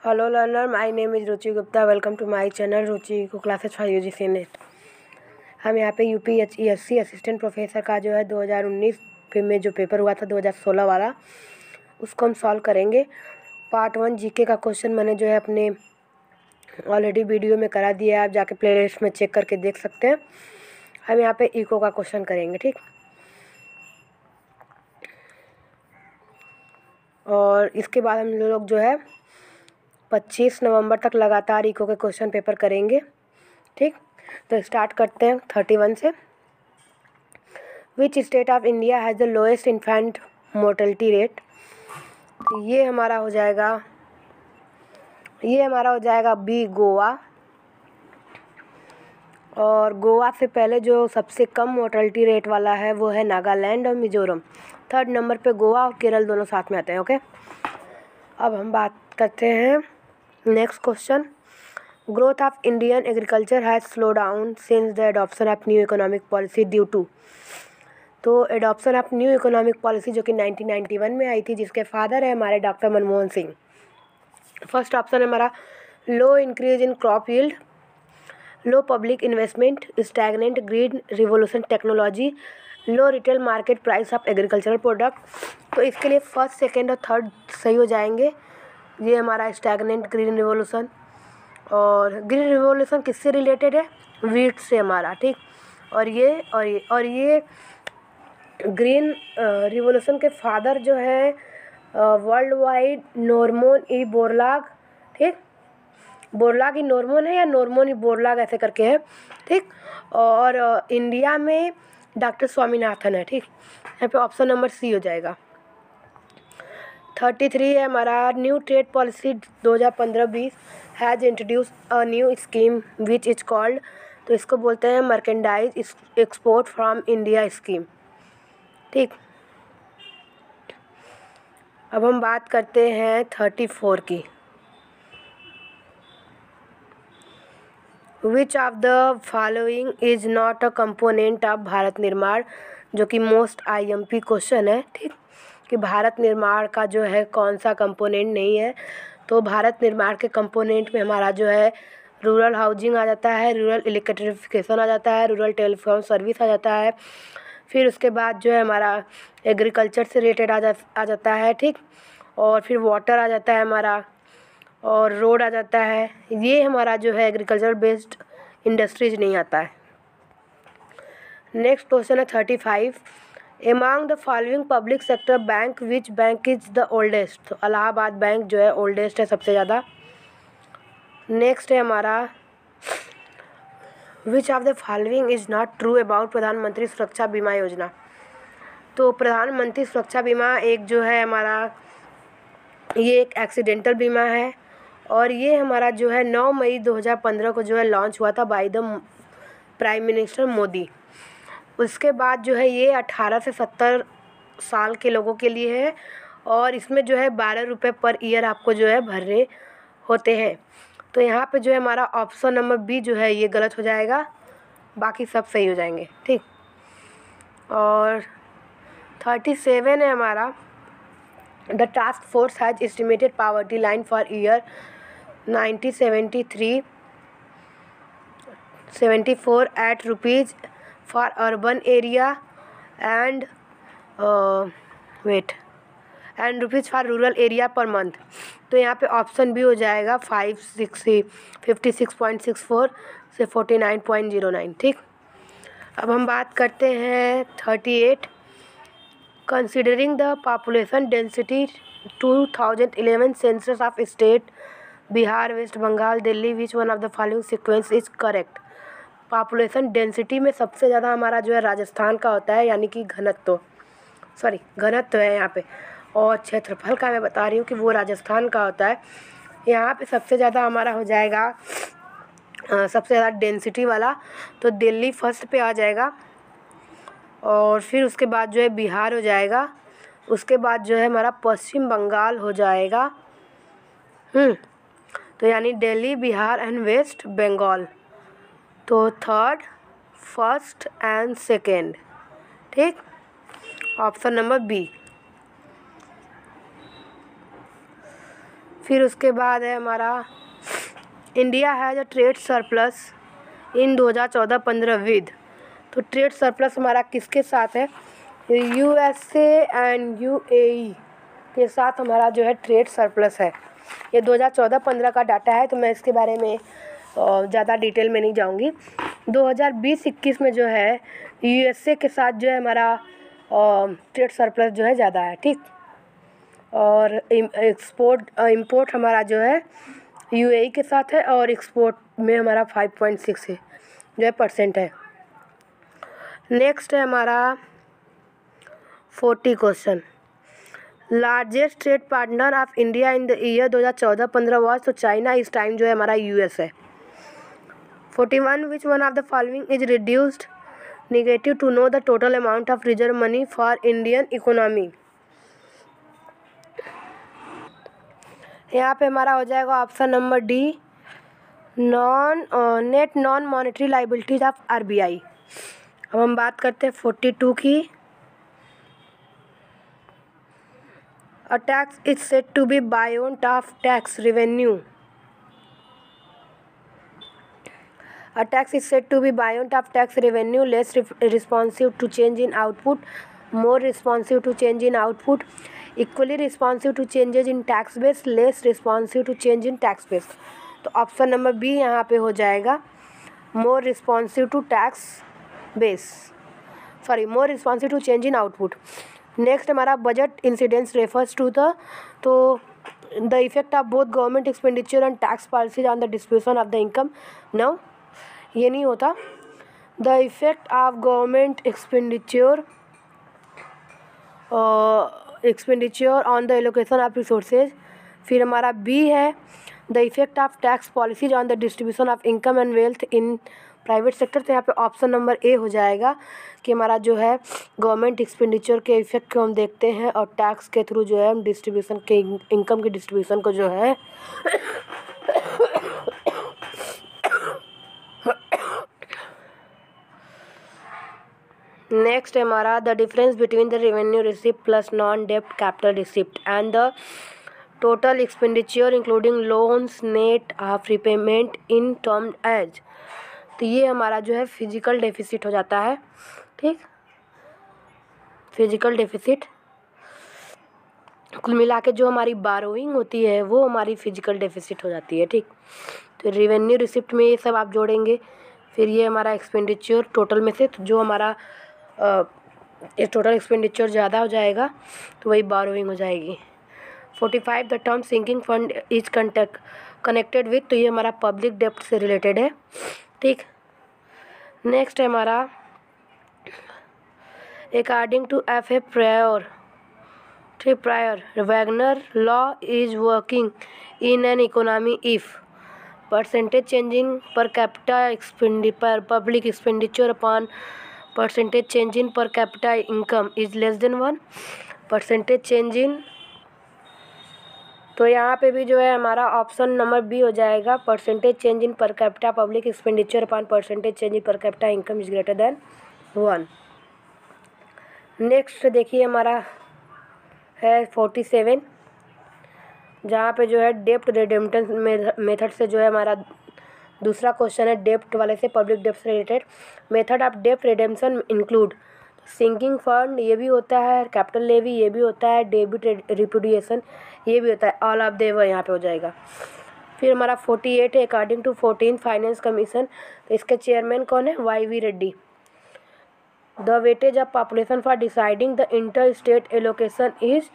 Hello learner, my name is Ruchi Gupta. Welcome to my channel Ruchi को classes for UGC net. हम यहाँ पे UPSC assistant professor का जो है 2019 में जो पेपर हुआ था 2016 वाला, उसको हम सॉल्व करेंगे. पार्ट 1 जीके का क्वेश्चन मैंने जो है अपने ऑलरेडी वीडियो में करा दिया है. आप जाके प्लेलिस्ट में चेक करके देख सकते हैं. हम यहाँ पे इको का क्वेश्चन करेंगे, ठीक. और इसके बाद हम लोग जो है 25 नवंबर तक लगातार इको के क्वेश्चन पेपर करेंगे, ठीक. तो स्टार्ट करते हैं 31 से. Which state of India has the lowest infant mortality rate. तो ये हमारा हो जाएगा बी, गोवा. और गोवा से पहले जो सबसे कम मोर्टेलिटी रेट वाला है वो है नागालैंड और मिजोरम. थर्ड नंबर पे गोवा और केरल दोनों साथ में आते हैं. ओके, अब हम बात करते हैं next question. Growth of Indian agriculture has slow down since the adoption of new economic policy due to. तो adoption of new economic policy जो कि 1991 में आई थी, जिसके फादर है हमारे doctor Manmohan Singh. First option है हमारा low increase in crop yield, low public investment, stagnant green revolution technology, low retail market price of agricultural product. तो इसके लिए फर्स्ट, सेकेंड और थर्ड सही हो जाएंगे. ये हमारा स्टैगनेंट ग्रीन रिवोल्यूशन, और ग्रीन रिवोल्यूशन किससे रिलेटेड है? वीट से हमारा, ठीक. और ये ग्रीन रिवोल्यूशन के फादर जो है world wide Norman E Borlaug, ठीक. बोरलाग ई नॉर्मन है या नॉर्मन ई बोरलाग ऐसे करके है, ठीक. और इंडिया में डॉक्टर स्वामीनाथन है, ठीक. यहाँ पे ऑप्शन नंबर सी हो जाएगा. 33 है हमारा new trade policy 2015-20 has introduce a new scheme which is called. तो इसको बोलते हैं merchandise export from India scheme, ठीक. अब हम बात करते हैं 34 की. विच of the following is not a component of Bharat निर्माण, जो कि मोस्ट IMP क्वेश्चन है, ठीक. कि भारत निर्माण का जो है कौन सा कंपोनेंट नहीं है. तो भारत निर्माण के कंपोनेंट में हमारा जो है रूरल हाउसिंग आ जाता है, रूरल इलेक्ट्रिफिकेशन आ जाता है, रूरल टेलीफोन सर्विस आ जाता है. फिर उसके बाद जो है हमारा एग्रीकल्चर से रिलेटेड आ जाता है, ठीक. और फिर वाटर आ जाता है हमारा, और रोड आ जाता है. ये हमारा जो है एग्रीकल्चर बेस्ड इंडस्ट्रीज नहीं आता है. नेक्स्ट क्वेश्चन है 35. Among the following public sector bank which bank is the oldest. तो इलाहाबाद बैंक जो है ओल्डेस्ट है सबसे ज़्यादा. नेक्स्ट है हमारा विच of the following is not true about प्रधानमंत्री सुरक्षा बीमा योजना. तो प्रधानमंत्री सुरक्षा बीमा एक जो है हमारा, ये एक एक्सीडेंटल बीमा है, और ये हमारा जो है 9 मई 2015 को जो है लॉन्च हुआ था by the prime minister Modi. उसके बाद जो है ये 18 से 70 साल के लोगों के लिए है, और इसमें जो है 12 रुपये पर ईयर आपको जो है भरने होते हैं. तो यहाँ पे जो है हमारा ऑप्शन नंबर बी जो है ये गलत हो जाएगा, बाकी सब सही हो जाएंगे, ठीक. और 37 है हमारा the task force has estimated poverty line for year 1973-74 at rupees for urban area and rupees for rural area per month. तो यहाँ पे ऑप्शन भी हो जाएगा 5664 से 49.09, ठीक. अब हम बात करते हैं 38. Considering the population density 2011 census of state Bihar, West Bengal, Delhi, which one of the following sequence is correct. Population density में सबसे ज़्यादा हमारा जो है राजस्थान का होता है, यानी कि घनत्व है यहाँ पे. और क्षेत्रफल का मैं बता रही हूँ कि वो राजस्थान का होता है. यहाँ पे सबसे ज़्यादा हमारा हो जाएगा सबसे ज़्यादा डेंसिटी वाला, तो दिल्ली फर्स्ट पे आ जाएगा. और फिर उसके बाद जो है बिहार हो जाएगा. उसके बाद जो है हमारा पश्चिम बंगाल हो जाएगा. तो यानी दिल्ली, बिहार एंड वेस्ट बंगाल. तो थर्ड, फर्स्ट एंड सेकेंड, ठीक. Option number B. फिर उसके बाद है हमारा India has a trade surplus in 2014-15 with. तो ट्रेड सरप्लस हमारा किसके साथ है? USA एंड UAE के साथ हमारा जो है ट्रेड सरप्लस है। ये 2014-15 का डाटा है, तो मैं इसके बारे में ज़्यादा डिटेल में नहीं जाऊंगी। 2020-21 में जो है USA के साथ जो है हमारा ट्रेड सरप्लस जो है ज़्यादा है, ठीक। और इंपोर्ट हमारा जो है UAE के साथ है, और एक्सपोर्ट में हमारा 5.6 है जो है % है। नेक्स्ट है हमारा 40 question. Largest trade partner of India in the year 2014-15 was, तो चाइना इस टाइम जो है हमारा US है। 41 which one of the following is reduced negative to know the total amount of reserve money for Indian economy. यहाँ पे हमारा हो जाएगा option number D, net non monetary liabilities of RBI। अब हम बात करते हैं 42 की। A tax is said to be buoyant of tax revenue. A tax is said to be buoyant of tax revenue, less responsive to change in output, more responsive to change in output, equally responsive to changes in tax base, less responsive to change in tax base। तो option number B यहाँ पे हो जाएगा, more responsive to tax base, more responsive to change in output। Next हमारा budget incidence refers to the effect of both government expenditure and tax policies on the distribution of the income. No, ये नहीं होता। The effect of government expenditure on the allocation of resources. फिर हमारा B है the effect of tax policies on the distribution of income and wealth in private sector. तो यहाँ पे option number A हो जाएगा कि हमारा जो है गवर्नमेंट एक्सपेंडिचर के इफेक्ट को हम देखते हैं, और टैक्स के थ्रू जो है हम डिस्ट्रीब्यूशन के इनकम की डिस्ट्रीब्यूशन को जो है नेक्स्ट है हमारा the difference between the revenue receipt plus non डेप्ट capital receipt and the total expenditure including loans net of repayment in term as. तो ये हमारा जो है फिजिकल डेफिसिट हो जाता है, ठीक। फिजिकल डेफिसिट कुल मिला के जो हमारी बारोइंग होती है वो हमारी फिजिकल डेफिसिट हो जाती है, ठीक। तो रेवेन्यू रिसिप्ट में ये सब आप जोड़ेंगे। फिर ये हमारा एक्सपेंडिचर टोटल में से, तो जो हमारा टोटल एक्सपेंडिचर ज़्यादा हो जाएगा तो वही बारोइंग हो जाएगी। 45 the term sinking fund is connected with, तो ये हमारा पब्लिक डेप्ट से रिलेटेड है, ठीक। नेक्स्ट है हमारा according to F.A. Prior Wagner law is working in an economy if percentage changing per capita public expenditure upon percentage change in per capita income is less than 1 percentage change in. तो यहाँ पे भी जो है हमारा option number B हो जाएगा, percentage change in per capita public expenditure upon percentage change in per capita income is greater than 1। Next देखिए हमारा है 47, जहाँ पे जो है डेप्ट रिडेम्पशन मेथड से जो है हमारा दूसरा क्वेश्चन है डेप्ट वाले से, पब्लिक डेप्ट से रिलेटेड। मेथड ऑफ डेप्ट रिडेम्पशन इंक्लूड सिंकिंग फंड, ये भी होता है, कैपिटल लेवी ये भी होता है, डेबिट रिपुडिएशन ये भी होता है, ऑल ऑफ देव यहाँ पे हो जाएगा। फिर हमारा 48 है अकॉर्डिंग टू 14 फाइनेंस कमीशन, तो इसके चेयरमैन कौन है? YV Reddy. The weightage of population for deciding the inter state allocation is,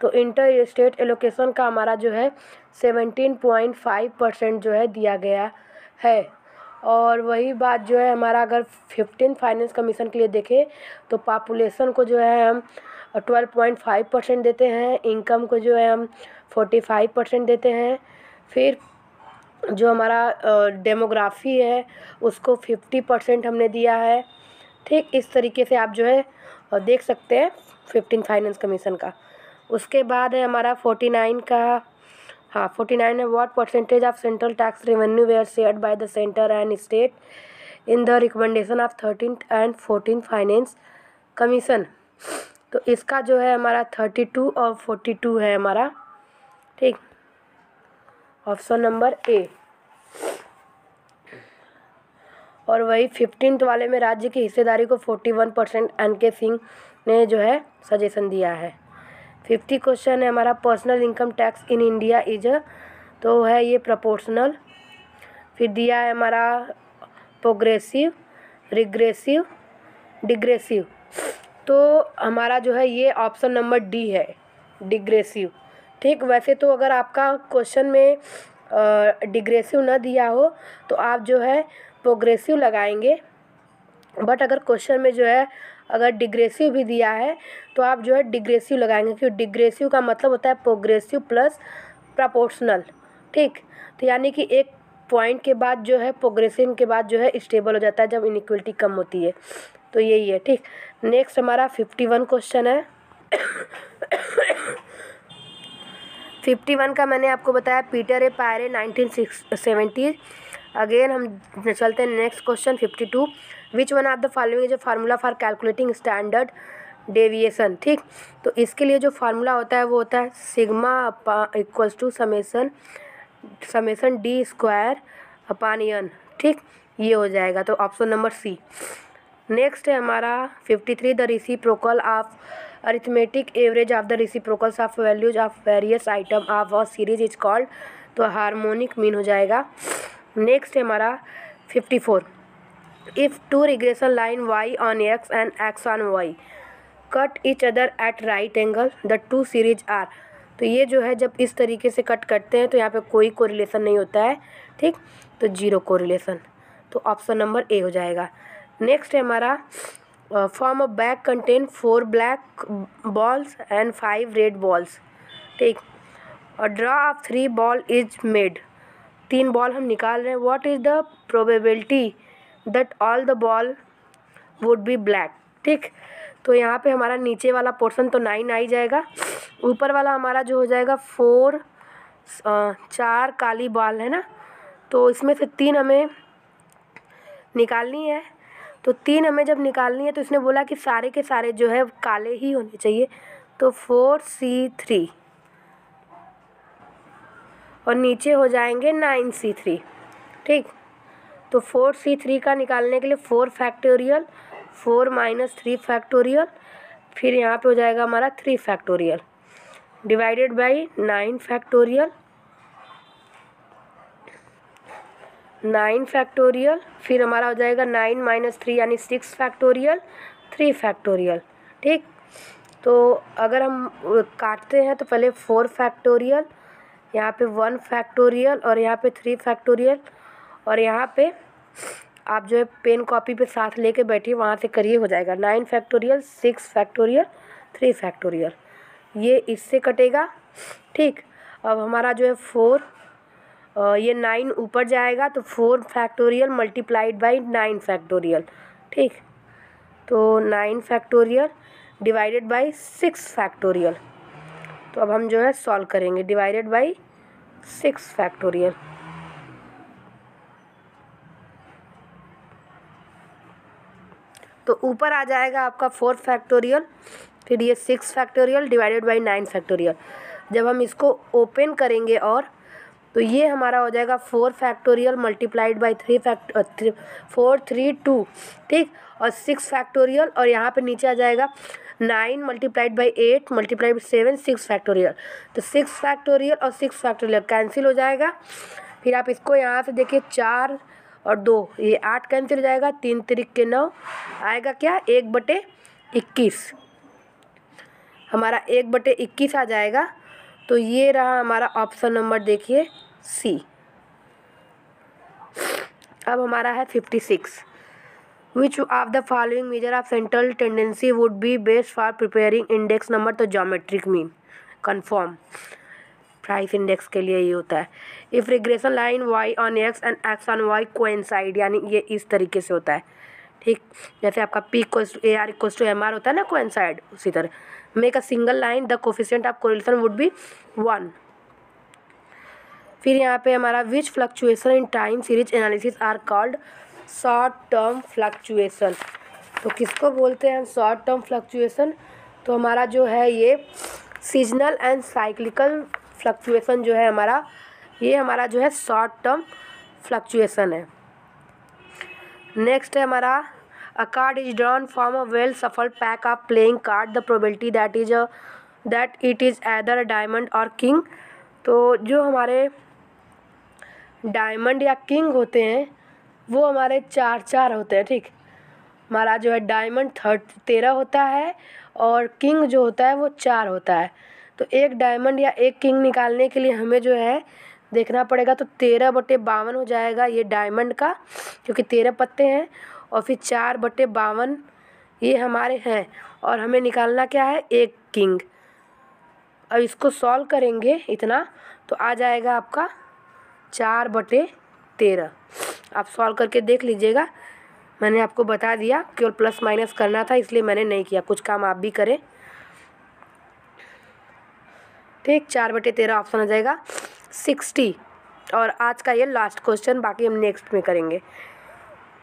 तो इंटर स्टेट एलोकेशन का हमारा जो है 17.5% जो है दिया गया है। और वही बात जो है हमारा अगर 15 फाइनेंस कमीशन के लिए देखें तो पॉपुलेशन को जो है हम 12.5% देते हैं, इनकम को जो है हम 45% देते हैं, फिर जो हमारा डेमोग्राफी है उसको 50% हमने दिया है, ठीक। इस तरीके से आप जो है देख सकते हैं 15 फाइनेंस कमीशन का। उसके बाद है हमारा 49 का, 49 है what percentage of central tax revenue were shared by the centre and state in the recommendation of 13th and 14th finance commission. तो इसका जो है हमारा 32 और 42 है हमारा, ठीक। Option number A. और वही 15th वाले में राज्य की हिस्सेदारी को 41% एन.के. सिंह ने जो है सजेशन दिया है। 50 क्वेश्चन है हमारा, personal income tax in India is, तो है ये प्रोपोर्शनल। फिर दिया है हमारा प्रोग्रेसिव, रिग्रेसिव, डिग्रेसिव, तो हमारा जो है ये ऑप्शन नंबर डी है, डिग्रेसिव। ठीक, वैसे तो अगर आपका क्वेश्चन में डिग्रेसिव ना दिया हो तो आप जो है प्रोग्रेसिव लगाएंगे, बट अगर क्वेश्चन में जो है अगर डिग्रेसिव भी दिया है तो आप जो है डिग्रेसिव लगाएंगे, क्योंकि डिग्रेसिव का मतलब होता है प्रोग्रेसिव प्लस प्रोपोर्शनल। ठीक, तो यानी कि एक पॉइंट के बाद जो है प्रोग्रेसिव के बाद जो है स्टेबल हो जाता है जब इनइक्वलिटी कम होती है, तो यही है। ठीक, नेक्स्ट हमारा 51 क्वेश्चन है। 51 का मैंने आपको बताया पीटर ए पायरे 1970। अगेन हम चलते हैं next question 52। Which one of the following is a formula for calculating standard deviation. ठीक, तो इसके लिए जो फार्मूला होता है वो होता है sigma equals to summation D square upon N. ठीक, ये हो जाएगा, तो ऑप्शन नंबर सी। नेक्स्ट है हमारा 53। The reciprocal of arithmetic average of the reciprocals of values of various item of a series is called, तो हार्मोनिक मीन हो जाएगा। नेक्स्ट है हमारा 54। If two regression line y on x and x on y cut each other at right angle the two series are, तो ये जो है जब इस तरीके से कट करते हैं तो यहाँ पे कोई कोरिलेशन नहीं होता है। ठीक, तो जीरो कोरिलेशन, तो ऑप्शन नंबर ए हो जाएगा। नेक्स्ट है हमारा form of bag contain 4 black balls and 5 red balls. ठीक, और draw of 3 ball is made, 3 ball हम निकाल रहे हैं। What is the probability that all the ball would be black. ठीक, तो यहाँ पे हमारा नीचे वाला पोर्शन तो 9 आ ही जाएगा, ऊपर वाला हमारा जो हो जाएगा 4, 4 काली बॉल है ना, तो इसमें से 3 हमें निकालनी है। तो 3 हमें जब निकालनी है तो इसने बोला कि सारे के सारे जो है काले ही होने चाहिए, तो 4C3 और नीचे हो जाएंगे 9C3। ठीक, तो 4C3 का निकालने के लिए 4 फैक्टोरियल, 4 - 3 फैक्टोरियल, फिर यहाँ पे हो जाएगा हमारा 3 factorial divided by 9 factorial, 9 factorial, फिर हमारा हो जाएगा 9 - 3 यानी 6 फैक्टोरियल, 3 फैक्टोरियल। ठीक, तो अगर हम काटते हैं तो पहले 4 फैक्टोरियल, यहाँ पे 1 फैक्टोरियल और यहाँ पे 3 फैक्टोरियल, और यहाँ पे आप जो है पेन कॉपी पे साथ लेके बैठिए, वहाँ से करिए, हो जाएगा 9 फैक्टोरियल, 6 फैक्टोरियल, 3 फैक्टोरियल, ये इससे कटेगा। ठीक, अब हमारा जो है 4, ये 9 ऊपर जाएगा तो 4 फैक्टोरियल मल्टीप्लाइड बाई 9 फैक्टोरियल। ठीक, तो 9 फैक्टोरियल डिवाइडेड बाई 6 फैक्टोरियल, तो अब हम जो है सॉल्व करेंगे, डिवाइडेड बाई 6 फैक्टोरियल, तो ऊपर आ जाएगा आपका 4 फैक्टोरियल, फिर ये 6 फैक्टोरियल डिवाइडेड बाई 9 फैक्टोरियल। जब हम इसको ओपन करेंगे और तो ये हमारा हो जाएगा 4 फैक्टोरियल मल्टीप्लाइड बाई 4 3 2। ठीक, और 6 फैक्टोरियल, और यहाँ पे नीचे आ जाएगा 9 multiplied by 8 multiplied by 7, 6 factorial, तो 6 फैक्टोरियल और 6 फैक्टोरियल कैंसिल हो जाएगा। फिर आप इसको यहाँ से देखिए 4 और 2, ये 8 कैंसिल हो जाएगा, 3 3 के 9 आएगा क्या 1/21, हमारा 1/21 आ जाएगा। तो ये रहा हमारा ऑप्शन नंबर देखिए सी। अब हमारा है 56। Which of the following measure of central tendency would be best for preparing index number, तो geometric mean confirm price index के लिए ये होता है। If regression line y on x and x on y coincide, यानी ये इस तरीके से होता है। ठीक, जैसे आपका P = AR = MR होता है ना कोइंसाइड, उसी तरह। Make a single line the coefficient of correlation would be 1। फिर यहाँ पे हमारा which fluctuation in time series analysis are called short term fluctuation, तो किसको बोलते हैं शॉर्ट टर्म फ्लक्चुएशन, तो हमारा जो है ये सीजनल एंड साइक्लिकल फ्लक्चुएशन जो है हमारा ये हमारा जो है शॉर्ट टर्म फ्लक्चुएशन है। नेक्स्ट है हमारा a card is drawn from a well shuffled pack of playing card, the probability that it is either diamond और किंग। तो जो हमारे डायमंड या किंग होते हैं वो हमारे 4 होते हैं, ठीक। हमारा जो है डायमंड 13 होता है और किंग जो होता है वो 4 होता है। तो एक डायमंड या एक किंग निकालने के लिए हमें जो है देखना पड़ेगा, तो 13/52 हो जाएगा ये डायमंड का, क्योंकि 13 पत्ते हैं, और फिर 4/52 ये हमारे हैं, और हमें निकालना क्या है, एक किंग। अब इसको सॉल्व करेंगे इतना तो आ जाएगा आपका 4/13। आप सॉल्व करके देख लीजिएगा, मैंने आपको बता दिया, केवल प्लस माइनस करना था इसलिए मैंने नहीं किया, कुछ काम आप भी करें, ठीक। 4/13 ऑप्शन आ जाएगा 60। और आज का ये लास्ट क्वेश्चन, बाकी हम नेक्स्ट में करेंगे।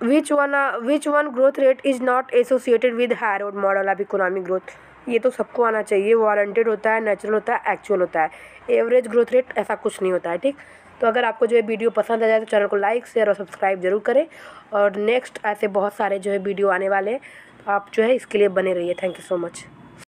Which one growth rate is not associated with Herod model of economic growth. ये तो सबको आना चाहिए, वारंटेड होता है, नेचुरल होता है, एक्चुअल होता है, एवरेज ग्रोथ रेट ऐसा कुछ नहीं होता है, ठीक। तो अगर आपको जो है वीडियो पसंद आ जाए तो चैनल को लाइक शेयर और सब्सक्राइब जरूर करें, और नेक्स्ट ऐसे बहुत सारे जो है वीडियो आने वाले हैं, तो आप जो है इसके लिए बने रहिए। Thank you so much.